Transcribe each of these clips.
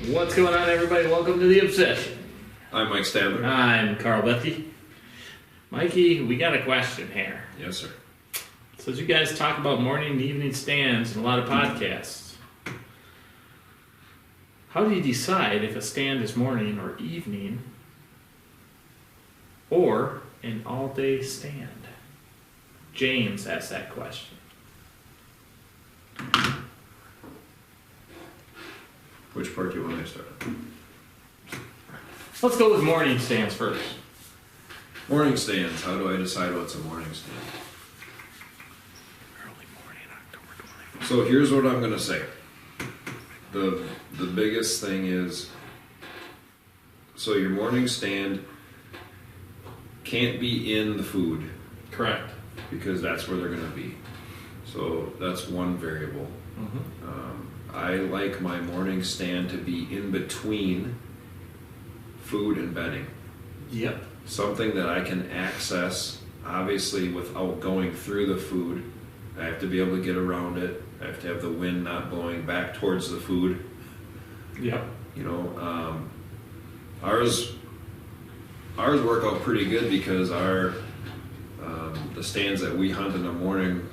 What's going on, everybody? Welcome to The Obsession. I'm Mike Stadler. I'm Carl Betke. Mikey, we got a question here. Yes, sir. It says you guys talk about morning and evening stands in a lot of podcasts. How do you decide if a stand is morning or evening or an all-day stand? James asked that question. Which part do you want me to start? Let's go with morning stands first. Morning stands. How do I decide what's a morning stand? Early morning, October 20th. So here's what I'm going to say. The biggest thing is, so your morning stand can't be in the food Correct. because that's where they're going to be. So that's one variable. I like my morning stand to be in between food and bedding. Yep. Something that I can access, obviously, without going through the food. I have to be able to get around it. I have to have the wind not blowing back towards the food. Yep. You know, ours work out pretty good because our the stands that we hunt in the morning,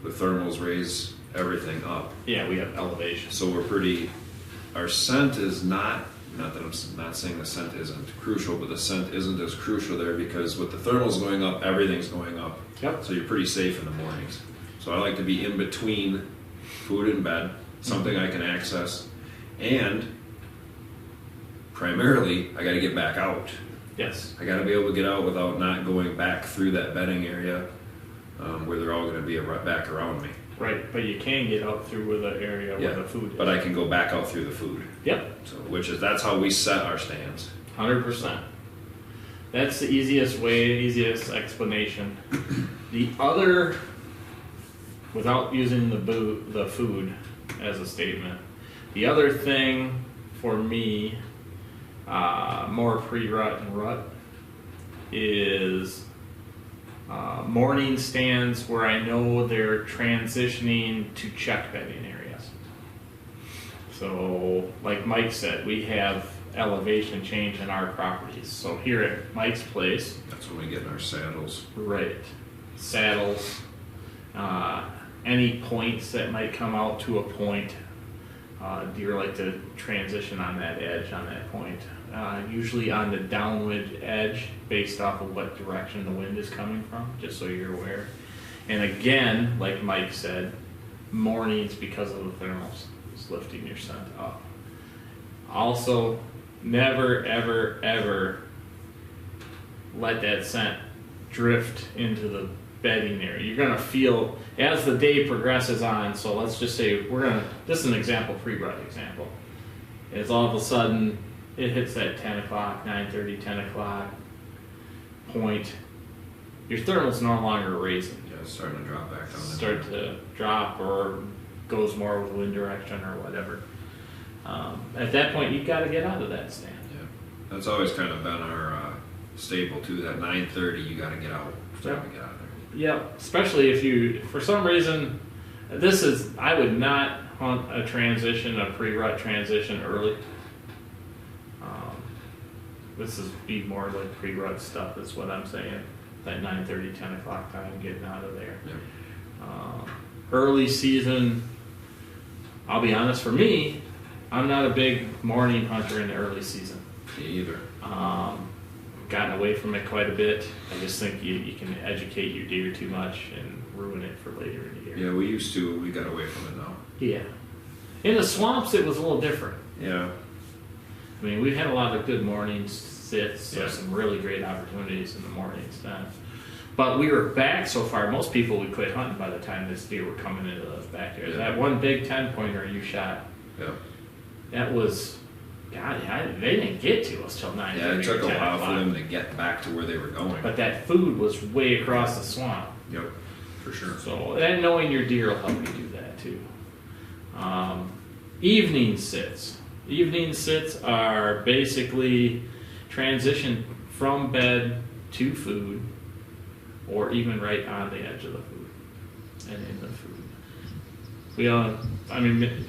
the thermals raise everything up. Yeah, we have elevation. So our scent is not that I'm not saying the scent isn't crucial, but the scent isn't as crucial there because with the thermals going up, everything's going up. Yep. So you're pretty safe in the mornings. So I like to be in between food and bed, something I can access, and primarily I got to get back out. Yes. I got to be able to get out without not going back through that bedding area where they're all going to be back around me. Right, but you can get out through where the area where the food is. But I can go back out through the food. Yep. So that's how we set our stands. 100%. That's the easiest way, easiest explanation. The other, without using the food as a statement, the other thing for me, more pre-rut and rut, is morning stands where I know they're transitioning to check bedding areas. So, like Mike said, we have elevation change in our properties. So here at Mike's place, That's when we get in our saddles. right, saddles, any points that might come out to a point, deer like to transition on that edge, on that point. Usually on the downwind edge based off of what direction the wind is coming from, just so you're aware. And again, like Mike said, mornings because of the thermals is lifting your scent up. Also, never, ever, ever let that scent drift into the bedding area. You're going to feel, as the day progresses on, so let's just say this is an example, pre-rut example, is all of a sudden it hits that 10 o'clock, 9:30, 10 o'clock point. Your thermal's no longer raising. Yeah, it's starting to drop back down. Start to drop or goes more with wind direction or whatever. At that point, you've got to get out of that stand. Yeah, that's always kind of been our staple too. That 9:30, you got to get out. Start to get out of there. Yeah, especially if you, for some reason, I would not hunt a pre-rut transition early. This is be more like pre-rut stuff, is what I'm saying. That 9:30, 10 o'clock time, getting out of there. Yeah. Early season, I'll be honest, for me, I'm not a big morning hunter in the early season. Me either. Gotten away from it quite a bit. I just think you can educate your deer too much and ruin it for later in the year. Yeah, we used to. We got away from it now. Yeah. In the swamps, it was a little different. Yeah. I mean, we've had a lot of good morning sits, so Yeah. some really great opportunities in the mornings then. But we were back so far, most people would quit hunting by the time this deer were coming into those back areas. Yeah. That one big 10-pointer you shot, Yeah. that was, God, they didn't get to us till 9:30 Yeah, it took a or 10 while for o'clock. them to get back to where they were going. But that food was way across the swamp. Yep, for sure. So, and knowing your deer will help you do that too. Evening sits. Evening sits are basically transition from bed to food, or even right on the edge of the food and in the food.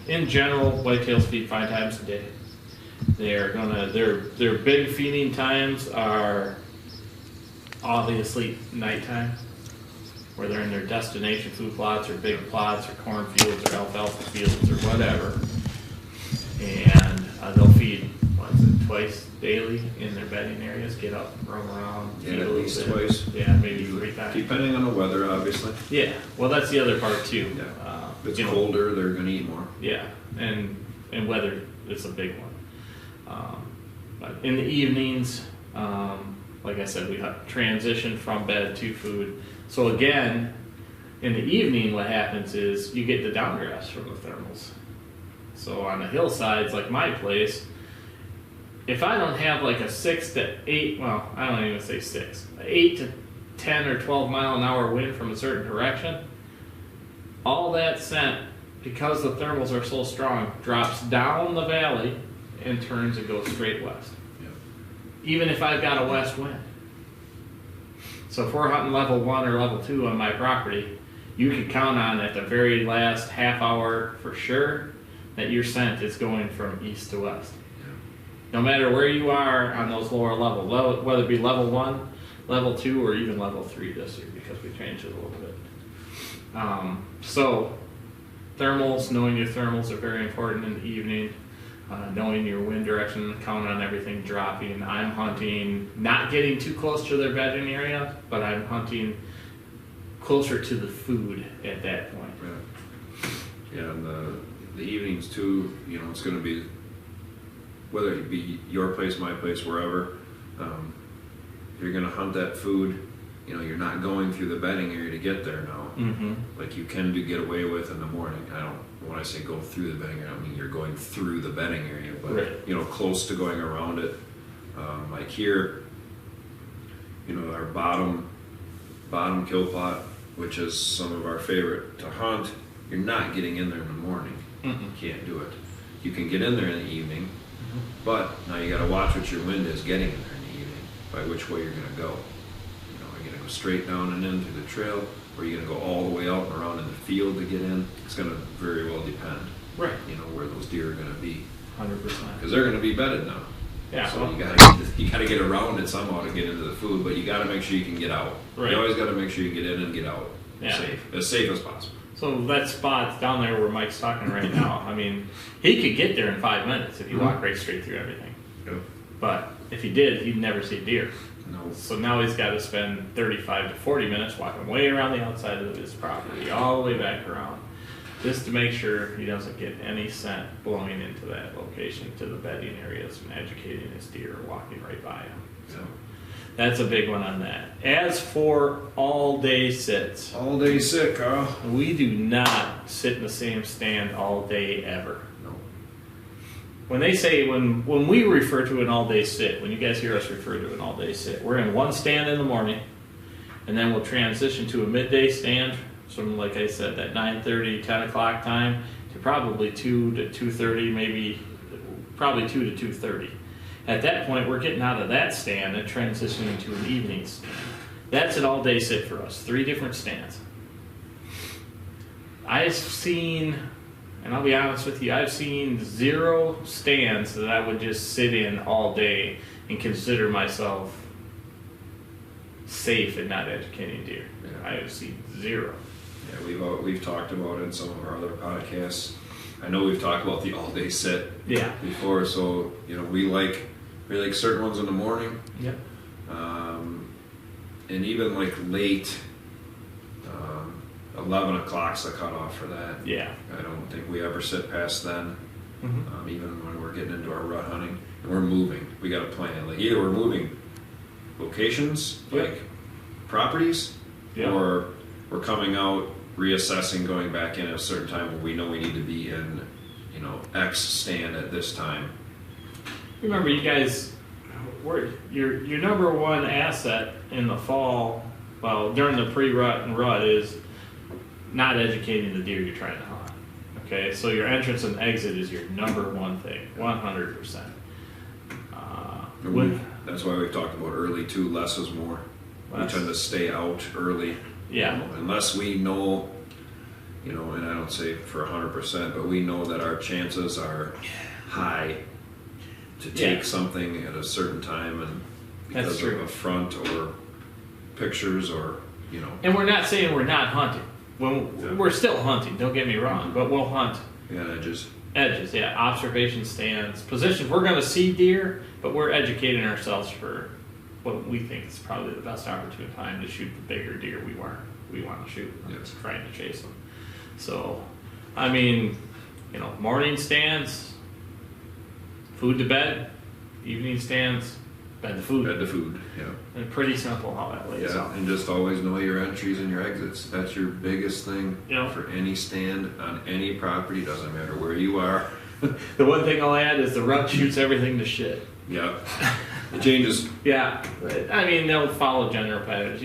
In general, whitetails feed 5 times a day. Their big feeding times are obviously nighttime, where they're in their destination food plots or big plots or cornfields or alfalfa fields or whatever. And they'll feed, twice daily in their bedding areas, get up, roam around. Yeah, at least twice. Yeah, maybe 3 times. Depending on the weather, obviously. Yeah, well, that's the other part too. Yeah. If it's colder, they're going to eat more. Yeah, and weather is a big one. But in the evenings, like I said, we have transition from bed to food. So again, in the evening, what happens is you get the downdrafts from the thermals. So on the hillsides, like my place, if I don't have like a 6 to 8, well, I don't even say 6, 8 to 10 or 12 mile an hour wind from a certain direction, all that scent, because the thermals are so strong, drops down the valley and turns and goes straight west. Yeah. Even if I've got a west wind. So if we're hunting level 1 or level 2 on my property, you can count on at the very last half hour for sure that your scent is going from east to west. Yeah. No matter where you are on those lower levels, whether it be level 1, level 2, or even level 3 this year, because we changed it a little bit. So thermals, knowing your thermals are very important in the evening. Knowing your wind direction, count on everything dropping. I'm hunting, not getting too close to their bedding area, but I'm hunting closer to the food at that point. Yeah, and the evenings too, it's going to be, whether it be your place, my place, wherever, you're going to hunt that food. You're not going through the bedding area to get there now. Mm-hmm. Like you can get away with in the morning. When I say go through the bedding area, I don't mean you're going through the bedding area, but right. Close to going around it. Like here, our bottom kill plot, which is some of our favorite to hunt, you're not getting in there in the morning. Mm-mm. You can't do it. You can get in there in the evening, but now you got to watch what your wind is getting in there in the evening, by which way you're going to go. Are you going to go straight down and in through the trail, or are you going to go all the way out and around in the field to get in? It's going to very well depend. Right. Where those deer are going to be. 100%. Because they're going to be bedded now. Yeah. So well, you got to get around it somehow to get into the food, but you got to make sure you can get out. Right. You always got to make sure you get in and get out. Yeah. As safe as possible. So that spot down there where Mike's talking right now, I mean, he could get there in 5 minutes if he walked right straight through everything. Yep. But if he did, he'd never see a deer. No. So now he's got to spend 35 to 40 minutes walking way around the outside of his property, all the way back around, just to make sure he doesn't get any scent blowing into that location to the bedding areas and educating his deer walking right by him. So that's a big one on that. As for all-day sits, All day sit, Carl. we do not sit in the same stand all day ever. No. When they say, when we refer to an all-day sit, when you guys hear us refer to an all-day sit, we're in one stand in the morning, and then we'll transition to a midday stand from, like I said, that 9:30, 10 o'clock time to probably 2 to 2:30, maybe probably 2 to 2:30. At that point, we're getting out of that stand and transitioning to an evening stand. That's an all-day sit for us, 3 different stands. I've seen, and I'll be honest with you, I've seen 0 stands that I would just sit in all day and consider myself safe and not educating deer. Yeah. I have seen 0. Yeah, we've talked about it in some of our other podcasts. I know we've talked about the all-day sit before, so we like certain ones in the morning. Yep. And even like late, 11 o'clock's the cutoff for that. Yeah. I don't think we ever sit past then. Mm-hmm. Even when we're getting into our rut hunting, and we're moving, we got a plan. Like either we're moving locations, Yep. like properties, Yep. or we're coming out, reassessing, going back in at a certain time when we know we need to be in, X stand at this time. Remember, you guys, your number one asset in the fall, well, during the pre-rut and rut, is not educating the deer you're trying to hunt. Okay, so your entrance and exit is your number one thing, 100%. That's why we've talked about early too. Less is more. We tend to stay out early. Yeah. Unless we know, and I don't say for 100%, but we know that our chances are high to take Yeah. something at a certain time and That's because true. of a front or pictures or, you know. And we're not saying we're not hunting. Yeah. We're still hunting, don't get me wrong, but we'll hunt Yeah, edges. edges, yeah, observation stands, positions. We're going to see deer, but we're educating ourselves for what we think is probably the best opportune time to shoot the bigger deer we want to shoot. Yes. Trying to chase them. So, I mean, you know, morning stands, food to bed, evening stands, bed to food. Bed to food, yeah. And pretty simple how that lays Yeah, out. and just always know your entries and your exits. That's your biggest thing Yeah. for any stand on any property, doesn't matter where you are. The one thing I'll add is the rut shoots everything to shit. Yeah, it changes. Yeah, I mean, they'll follow general patterns.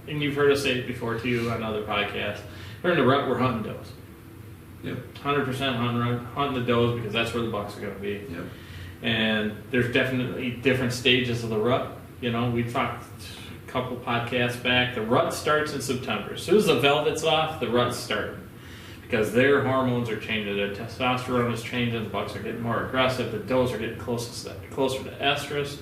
And you've heard us say it before too on other podcasts. We're in the rut, we're hunting does. Yeah, 100% hunting the does because that's where the bucks are going to be. yeah, And there's definitely different stages of the rut. You know, we talked a couple podcasts back. The rut starts in September. As soon as the velvet's off, the rut's starting. Because their hormones are changing. Their testosterone is changing. The bucks are getting more aggressive. The does are getting closer to estrus.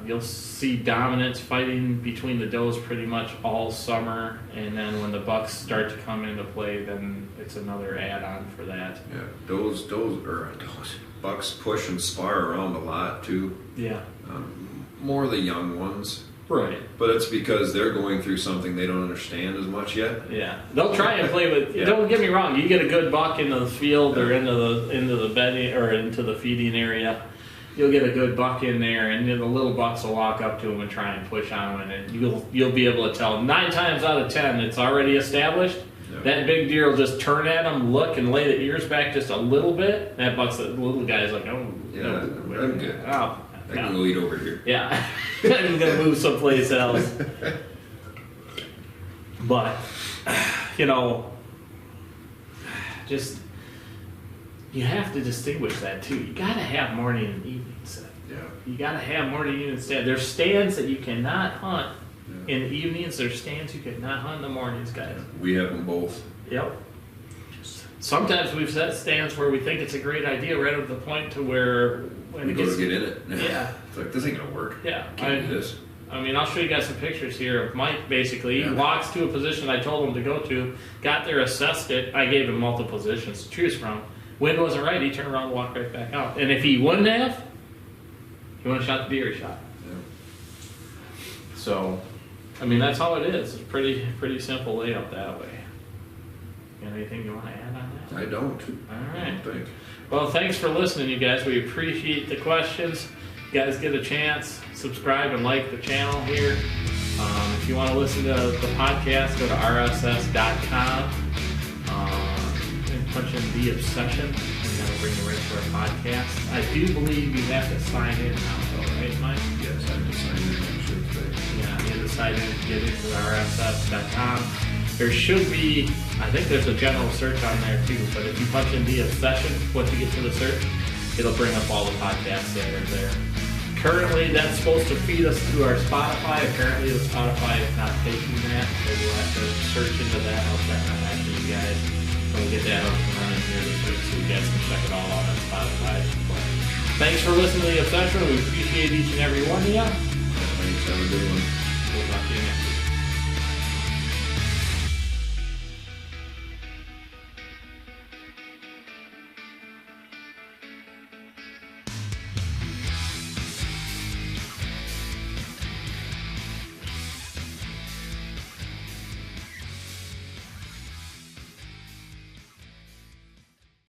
You'll see dominance fighting between the does pretty much all summer. And then when the bucks start to come into play, then it's another add-on for that. yeah. Those bucks push and spar around a lot too. Yeah. More the young ones, Right. but it's because they're going through something they don't understand as much yet. Yeah, they'll try and play with. Yeah. Don't get me wrong. You get a good buck into the field or into the bedding or into the feeding area, you'll get a good buck in there, and then the little bucks will walk up to him and try and push on him, and you'll be able to tell 9 times out of 10 it's already established. Yeah. That big deer will just turn at him, look, and lay the ears back just a little bit. That buck's the little guy's like, oh, Yeah, no, I'm good. Oh, I can no. go eat over here. Yeah, I'm gonna move someplace else. But you know, just you have to distinguish that too. You gotta have morning and evening set. Yeah, You gotta have morning and evening stand. There's stands that you cannot hunt yeah. in the evenings. There's stands you cannot hunt in the mornings, guys. We have them both. Yep. Sometimes we've set stands where we think it's a great idea, right up to the point to where when We it go gets to get in it. Yeah. It's like, this ain't gonna work. yeah, Can't do this. I mean, I'll show you guys some pictures here of Mike, basically. He Yeah. walks to a position I told him to go to, got there, assessed it. I gave him multiple positions to choose from. Wind wasn't right, he turned around and walked right back out. And if he wouldn't have, he wouldn't have shot the deer he shot. Yeah. So, I mean, that's how it is. It's pretty simple layout that way. Got anything you want to add on that? I don't. All I right. don't think. Well, thanks for listening, you guys. We appreciate the questions. You guys get a chance, subscribe and like the channel here. If you want to listen to the podcast, go to rss.com and punch in The Obsession, and that'll bring you right to our podcast. I do believe you have to sign in now, though, right, Mike? Yes, I have to sign in actually today. Yeah, you have to sign in to get into rss.com. There should be, I think there's a general search on there too, but if you punch in The Obsession, once you get to the search, it'll bring up all the podcasts that are there. Currently, that's supposed to feed us to our Spotify. Apparently, the Spotify is not taking that, so we'll have to search into that. I'll check on that for you guys. We'll get that up and running here this week so you guys can check it all out on Spotify. But thanks for listening to The Obsession. We appreciate each and every one of you. Thanks, have a good one. We'll talk to you next